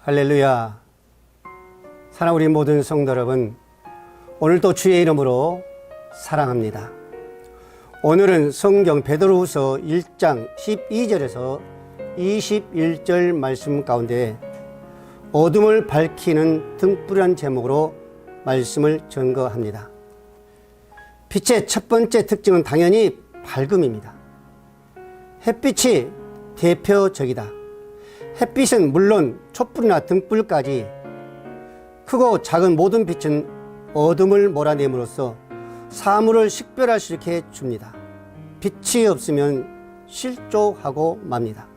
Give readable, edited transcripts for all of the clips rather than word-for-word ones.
할렐루야. 사랑하는 우리 모든 성도 여러분, 오늘도 주의 이름으로 사랑합니다. 오늘은 성경 베드로후서 1장 12절에서 21절 말씀 가운데 어둠을 밝히는 등불이라는 제목으로 말씀을 전거합니다. 빛의 첫 번째 특징은 당연히 밝음입니다. 햇빛이 대표적이다. 햇빛은 물론 촛불이나 등불까지 크고 작은 모든 빛은 어둠을 몰아내므로써 사물을 식별할 수 있게 해줍니다. 빛이 없으면 실족하고 맙니다.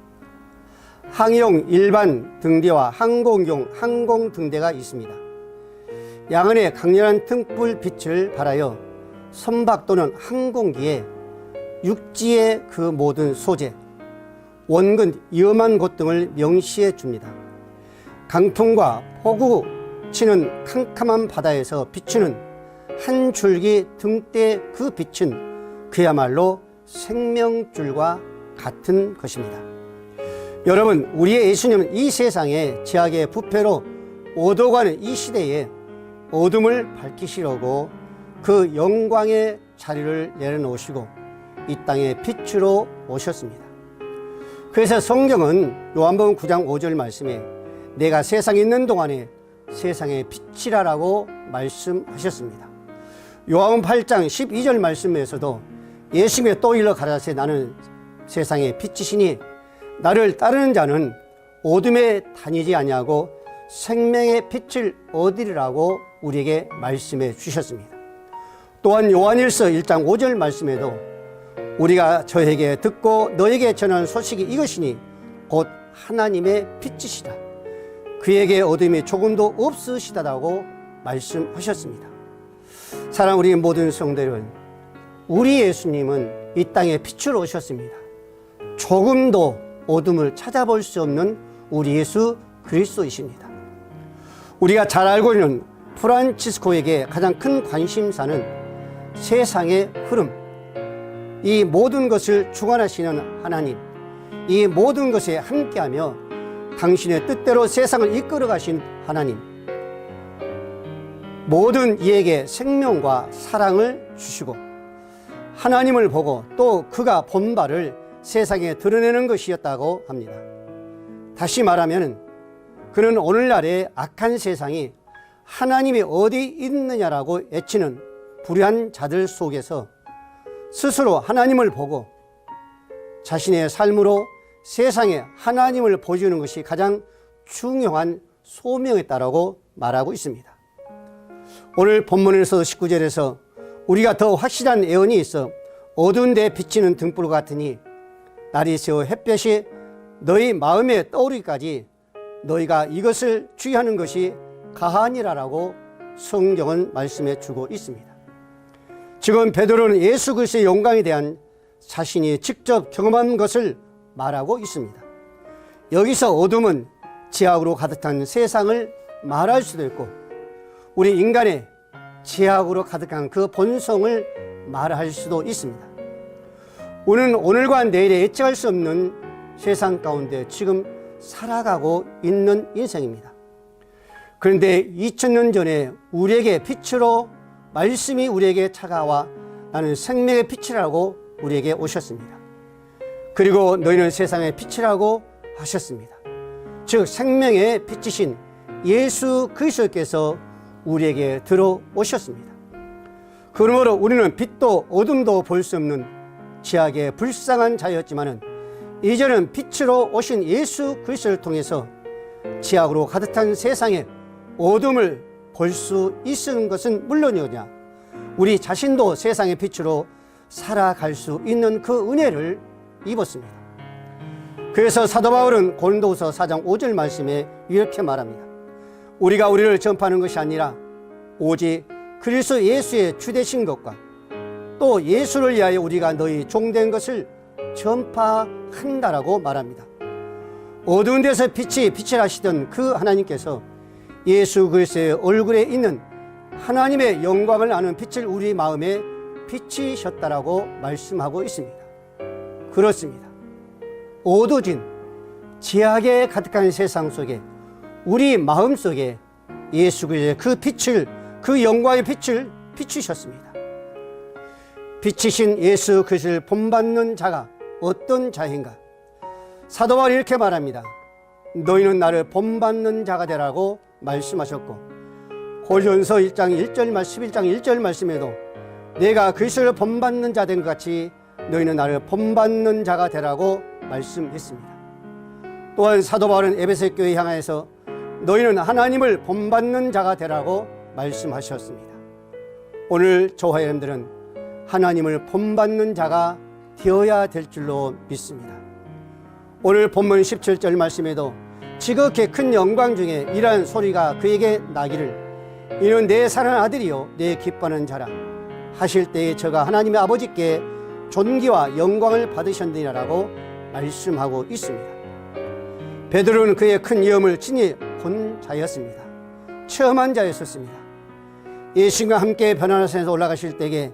항해용 일반 등대와 항공용 항공등대가 있습니다. 양안에 강렬한 등불 빛을 발하여 선박 또는 항공기에 육지의 그 모든 소재, 원근, 위험한 곳 등을 명시해 줍니다. 강풍과 폭우 치는 캄캄한 바다에서 비추는 한 줄기 등대 그 빛은 그야말로 생명줄과 같은 것입니다. 여러분, 우리의 예수님은 이 세상에 죄악의 부패로 오도가는 이 시대에 어둠을 밝히시려고 그 영광의 자리를 내려놓으시고 이 땅에 빛으로 오셨습니다. 그래서 성경은 요한복음 9장 5절 말씀에 내가 세상에 있는 동안에 세상의 빛이라라고 말씀하셨습니다. 요한복음 8장 12절 말씀에서도 예수님의 또 일러 가라사대 나는 세상의 빛이시니 나를 따르는 자는 어둠에 다니지 아니하고 생명의 빛을 얻으리라고 우리에게 말씀해 주셨습니다. 또한 요한일서 1장 5절 말씀에도 우리가 저에게 듣고 너에게 전하는 소식이 이것이니 곧 하나님의 빛이시다. 그에게 어둠이 조금도 없으시다라고 말씀하셨습니다. 사랑하는 우리 모든 성도들, 우리 예수님은 이 땅에 빛으로 오셨습니다. 조금도 어둠을 찾아볼 수 없는 우리 예수 그리스도이십니다. 우리가 잘 알고 있는 프란치스코에게 가장 큰 관심사는 세상의 흐름, 이 모든 것을 주관하시는 하나님, 이 모든 것에 함께하며 당신의 뜻대로 세상을 이끌어 가신 하나님, 모든 이에게 생명과 사랑을 주시고 하나님을 보고 또 그가 본 바를 세상에 드러내는 것이었다고 합니다. 다시 말하면 그는 오늘날의 악한 세상이 하나님이 어디 있느냐라고 외치는 불의한 자들 속에서 스스로 하나님을 보고 자신의 삶으로 세상에 하나님을 보여주는 것이 가장 중요한 소명이었다라고 말하고 있습니다. 오늘 본문에서 19절에서 우리가 더 확실한 예언이 있어 어두운 데 비치는 등불 같으니 날이 새어 햇볕이 너희 마음에 떠오르기까지 너희가 이것을 주의하는 것이 가하니라라고 성경은 말씀해 주고 있습니다. 지금 베드로는 예수 그리스도의 영광에 대한 자신이 직접 경험한 것을 말하고 있습니다. 여기서 어둠은 죄악으로 가득한 세상을 말할 수도 있고 우리 인간의 죄악으로 가득한 그 본성을 말할 수도 있습니다. 우리는 오늘과 내일에 예측할 수 없는 세상 가운데 지금 살아가고 있는 인생입니다. 그런데 2000년 전에 우리에게 빛으로 말씀이 우리에게 차가와 나는 생명의 빛이라고 우리에게 오셨습니다. 그리고 너희는 세상의 빛이라고 하셨습니다. 즉 생명의 빛이신 예수 그리스도께서 우리에게 들어오셨습니다. 그러므로 우리는 빛도 어둠도 볼 수 없는 죄악의 불쌍한 자였지만은 이제는 빛으로 오신 예수 그리스도를 통해서 죄악으로 가득한 세상에 어둠을 볼 수 있는 것은 물론이오냐 우리 자신도 세상의 빛으로 살아갈 수 있는 그 은혜를 입었습니다. 그래서 사도 바울은 고린도후서 4장 5절 말씀에 이렇게 말합니다. 우리가 우리를 전파하는 것이 아니라 오직 그리스도 예수의 주되신 것과 또 예수를 위하여 우리가 너희 종된 것을 전파한다라고 말합니다. 어두운 데서 빛을 하시던 그 하나님께서 예수 그리스도의 얼굴에 있는 하나님의 영광을 아는 빛을 우리 마음에 비치셨다라고 말씀하고 있습니다. 그렇습니다. 어두워진 죄악에 가득한 세상 속에 우리 마음속에 예수 그리스도의 그 빛을, 그 영광의 빛을 비추셨습니다. 빛이신 예수 그리스도를 본받는 자가 어떤 자인가? 사도 바울이 이렇게 말합니다. 너희는 나를 본받는 자가 되라고 말씀하셨고, 고린도전서 1장 1절 말씀, 11장 1절 말씀에도 내가 그리스도를 본받는 자 된 것 같이 너희는 나를 본받는 자가 되라고 말씀했습니다. 또한 사도 바울은 에베소 교회 향하여서 너희는 하나님을 본받는 자가 되라고 말씀하셨습니다. 오늘 저와 여러분들은 하나님을 본받는 자가 되어야 될 줄로 믿습니다. 오늘 본문 17절 말씀에도 지극히 큰 영광 중에 이러한 소리가 그에게 나기를 이는 내 사랑하는 아들이요 내 기뻐하는 자라 하실 때에 저가 하나님의 아버지께 존귀와 영광을 받으셨느니라고 말씀하고 있습니다. 베드로는 그의 큰 위엄을 친히 본 자였습니다. 체험한 자였었습니다. 예수님과 함께 변화산에서 올라가실 때에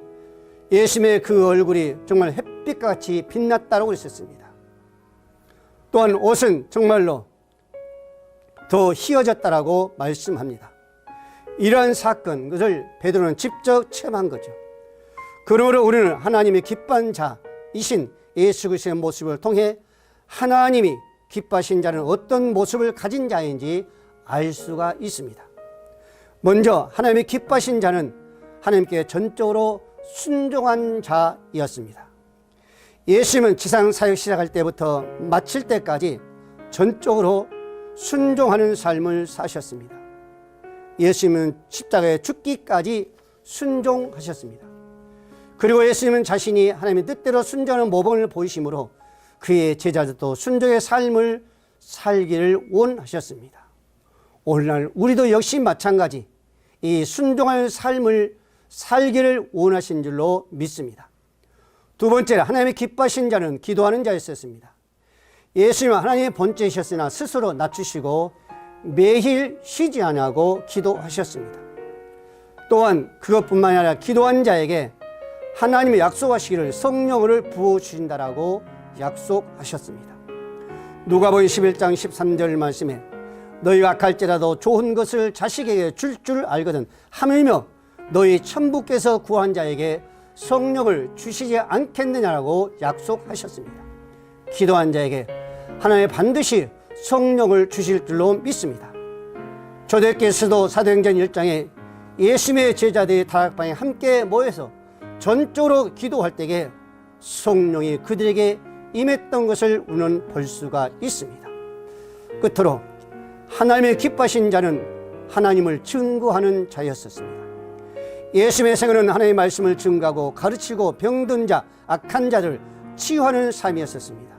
예수님의 그 얼굴이 정말 햇빛과 같이 빛났다고 했었습니다. 또한 옷은 정말로 더 희어졌다라고 말씀합니다. 이러한 사건, 그것을 베드로는 직접 체험한 거죠. 그러므로 우리는 하나님의 기뻐한 자이신 예수 그리스도의 모습을 통해 하나님이 기뻐하신 자는 어떤 모습을 가진 자인지 알 수가 있습니다. 먼저 하나님이 기뻐하신 자는 하나님께 전적으로 순종한 자였습니다. 예수님은 지상 사역 시작할 때부터 마칠 때까지 전적으로 순종하는 삶을 사셨습니다. 예수님은 십자가에 죽기까지 순종하셨습니다. 그리고 예수님은 자신이 하나님의 뜻대로 순종하는 모범을 보이심으로 그의 제자들도 순종의 삶을 살기를 원하셨습니다. 오늘날 우리도 역시 마찬가지 이 순종하는 삶을 살기를 원하신 줄로 믿습니다. 두 번째로 하나님의 기뻐하신 자는 기도하는 자였습니다. 예수님은 하나님의 본체이셨으나 스스로 낮추시고 매일 쉬지 않고 기도하셨습니다. 또한 그것뿐만 아니라 기도한 자에게 하나님의 약속하시기를 성령을 부어주신다라고 약속하셨습니다. 누가복음 11장 13절 말씀에 너희가 악할지라도 좋은 것을 자식에게 줄 알거든 하물며 너희 천부께서 구한 자에게 성령을 주시지 않겠느냐라고 약속하셨습니다. 기도한 자에게 하나님 반드시 성령을 주실 줄로 믿습니다. 초대교회에서도 사도행전 1장에 예수님의 제자들이 다락방에 함께 모여서 전적으로 기도할 때에 성령이 그들에게 임했던 것을 우리는 볼 수가 있습니다. 끝으로 하나님의 기뻐하신 자는 하나님을 증거하는 자였었습니다. 예수님의 생애는 하나님의 말씀을 증거하고 가르치고 병든 자, 악한 자를 치유하는 삶이었었습니다.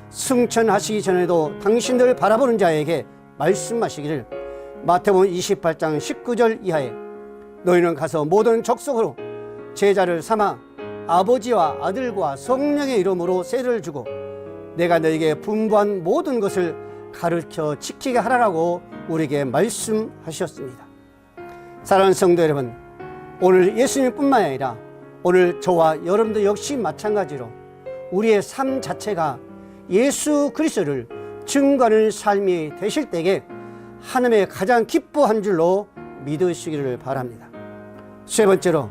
승천하시기 전에도 당신들을 바라보는 자에게 말씀하시기를 마태복음 28장 19절 이하에 너희는 가서 모든 족속으로 제자를 삼아 아버지와 아들과 성령의 이름으로 세례를 주고 내가 너에게 분부한 모든 것을 가르쳐 지키게 하라고 우리에게 말씀하셨습니다. 사랑하는 성도 여러분, 오늘 예수님뿐만 아니라 오늘 저와 여러분도 역시 마찬가지로 우리의 삶 자체가 예수 그리스도를 증거하는 삶이 되실 때에 하나님의 가장 기뻐한 줄로 믿으시기를 바랍니다. 세 번째로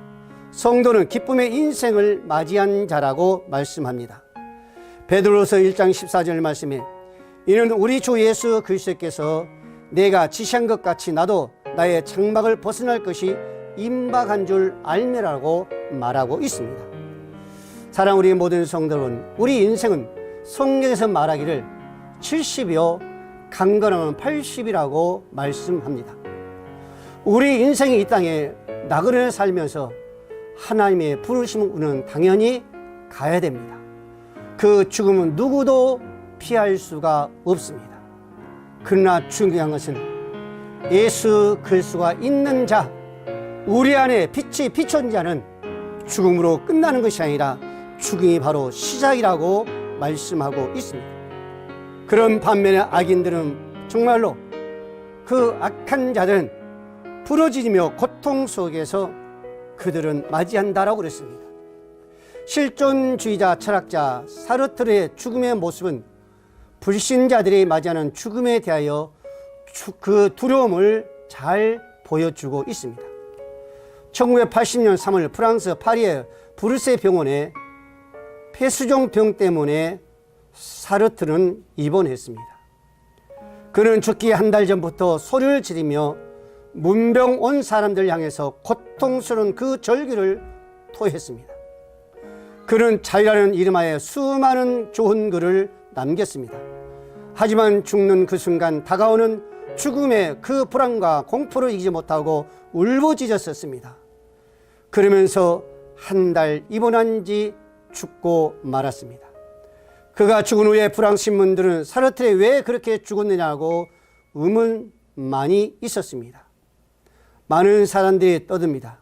성도는 기쁨의 인생을 맞이한 자라고 말씀합니다. 베드로서 1장 14절 말씀에 이는 우리 주 예수 그리스도께서 내가 지시한 것 같이 나도 나의 장막을 벗어날 것이 임박한 줄 알매라고 말하고 있습니다. 사랑 우리 모든 성도는 우리 인생은 성경에서 말하기를 70이요 강건하면 80이라고 말씀합니다. 우리 인생이 이 땅에 나그네를 살면서 하나님의 부르심을 우리는 당연히 가야 됩니다. 그 죽음은 누구도 피할 수가 없습니다. 그러나 중요한 것은 예수 그리스도가 있는 자, 우리 안에 빛이 비춰진 자는 죽음으로 끝나는 것이 아니라 죽음이 바로 시작이라고 말씀하고 있습니다. 그런 반면에 악인들은 정말로 그 악한 자들은 부러지며 고통 속에서 그들은 맞이한다라고 그랬습니다. 실존주의자 철학자 사르트르의 죽음의 모습은 불신자들이 맞이하는 죽음에 대하여 그 두려움을 잘 보여주고 있습니다. 1980년 3월 프랑스 파리의 브르세 병원에 폐수종병 때문에 사르트르는 입원했습니다. 그는 죽기 한 달 전부터 소리를 지르며 문병 온 사람들 향해서 고통스러운 그 절규를 토했습니다. 그는 자유라는 이름하에 수많은 좋은 글을 남겼습니다. 하지만 죽는 그 순간 다가오는 죽음의 그 불안과 공포를 이기지 못하고 울부짖었습니다. 그러면서 한 달 입원한 지 죽고 말았습니다. 그가 죽은 후에 프랑스 신문들은 사르트르 왜 그렇게 죽었느냐고 의문만이 있었습니다. 많은 사람들이 떠듭니다.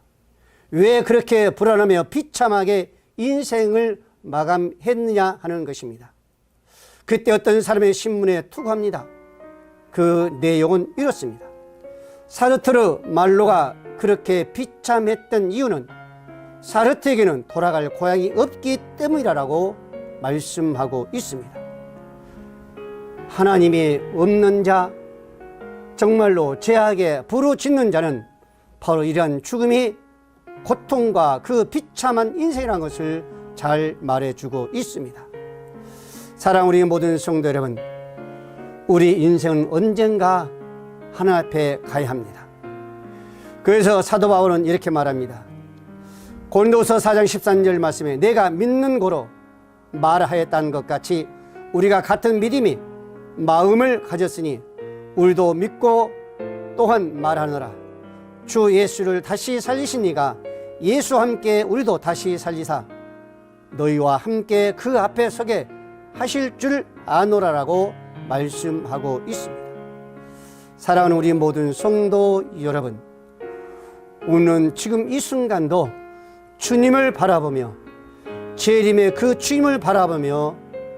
왜 그렇게 불안하며 비참하게 인생을 마감했느냐 하는 것입니다. 그때 어떤 사람의 신문에 투고합니다. 그 내용은 이렇습니다. 사르트르 말로가 그렇게 비참했던 이유는 사르트르에게는 돌아갈 고향이 없기 때문이라고 말씀하고 있습니다. 하나님이 없는 자, 정말로 죄악에 부르짖는 자는 바로 이러한 죽음이 고통과 그 비참한 인생이라는 것을 잘 말해주고 있습니다. 사랑하는 우리 모든 성도 여러분, 우리 인생은 언젠가 하나님 앞에 가야 합니다. 그래서 사도 바울은 이렇게 말합니다. 고린도서 4장 13절 말씀에 내가 믿는 고로 말하였다는 것 같이 우리가 같은 믿음이 마음을 가졌으니 우리도 믿고 또한 말하노라. 주 예수를 다시 살리신 이가 예수와 함께 우리도 다시 살리사 너희와 함께 그 앞에 서게 하실 줄 아노라라고 말씀하고 있습니다. 사랑하는 우리 모든 성도 여러분, 오늘 지금 이 순간도 주님을 바라보며 재림의 그 주님을 바라보며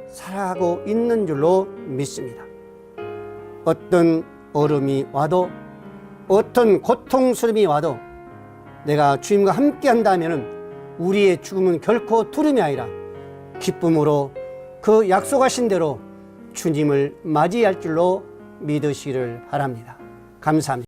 살아가고 있는 줄로 믿습니다. 어떤 어려움이 와도 어떤 고통스러움이 와도 내가 주님과 함께 한다면 우리의 죽음은 결코 두려움이 아니라 기쁨으로 그 약속하신 대로 주님을 맞이할 줄로 믿으시기를 바랍니다. 감사합니다.